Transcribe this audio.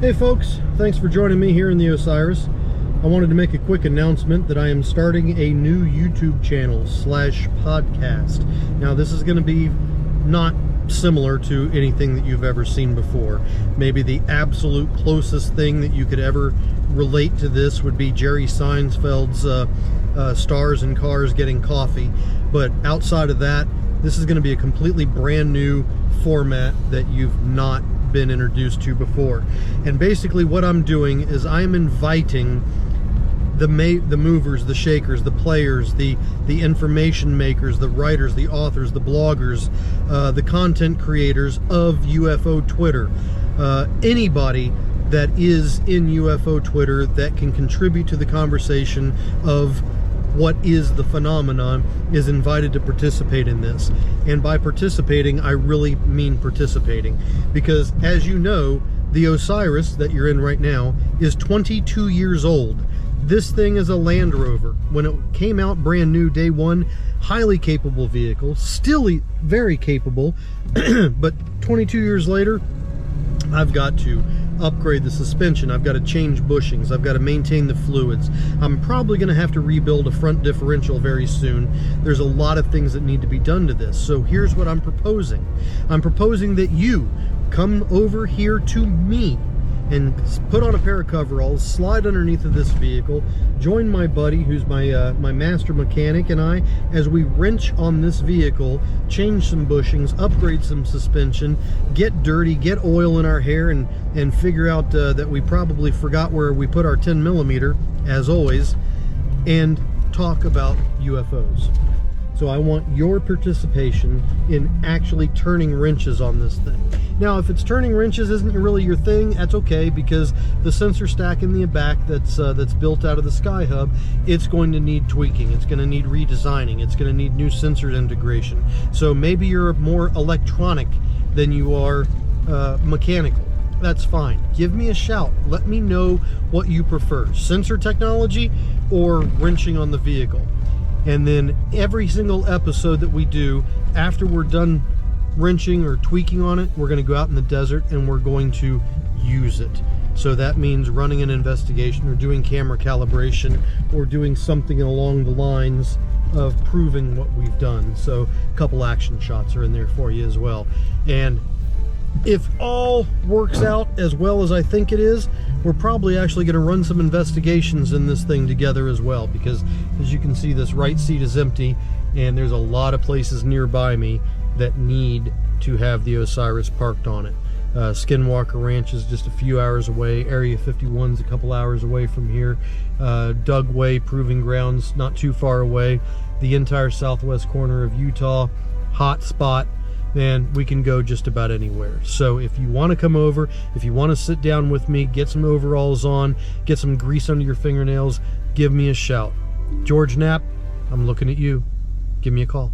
Hey folks, thanks for joining me here in the O.S.I.R.I.S. I wanted to make a quick announcement that I am starting a new YouTube channel / podcast. Now this is going to be not similar to anything that you've ever seen before. Maybe the absolute closest thing that you could ever relate to this would be Jerry Seinfeld's Stars and Cars Getting Coffee. But outside of that, this is going to be a completely brand new format that you've not been introduced to before. And basically what I'm doing is I'm inviting the movers, the shakers, the players, the information makers, the writers, the authors, the bloggers, the content creators of UFO Twitter, anybody that is in UFO Twitter that can contribute to the conversation of what is the phenomenon is invited to participate in this. And by participating, I really mean participating, because as you know, the O.S.I.R.I.S that you're in right now is 22 years old. This thing is a Land Rover. When it came out brand new day one, highly capable vehicle, still very capable, but 22 years later, I've got to upgrade the suspension, I've got to change bushings, I've got to maintain the fluids. I'm probably going to have to rebuild a front differential very soon. There's a lot of things that need to be done to this. So here's what I'm proposing. I'm proposing that you come over here to me and put on a pair of coveralls, slide underneath of this vehicle, join my buddy who's my master mechanic and I as we wrench on this vehicle, change some bushings, upgrade some suspension, get dirty, get oil in our hair, and figure out that we probably forgot where we put our 10mm, as always, and talk about UFOs. So I want your participation in actually turning wrenches on this thing. Now, if it's turning wrenches isn't really your thing, that's okay, because the sensor stack in the back that's built out of the Sky Hub, it's going to need tweaking. It's going to need redesigning. It's going to need new sensor integration. So maybe you're more electronic than you are mechanical. That's fine. Give me a shout. Let me know what you prefer, sensor technology or wrenching on the vehicle. And then every single episode that we do, after we're done wrenching or tweaking on it, we're going to go out in the desert and we're going to use it. So that means running an investigation or doing camera calibration or doing something along the lines of proving what we've done. So a couple action shots are in there for you as well. And if all works out as well as I think it is, we're probably actually going to run some investigations in this thing together as well, because as you can see, this right seat is empty and there's a lot of places nearby me that need to have the O.S.I.R.I.S parked on it. Skinwalker Ranch is just a few hours away. Area 51's a couple hours away from here. Dugway Proving Grounds not too far away. The entire southwest corner of Utah, hot spot. Man, we can go just about anywhere. So if you want to come over, if you want to sit down with me, get some overalls on, get some grease under your fingernails, give me a shout. George Knapp, I'm looking at you. Give me a call.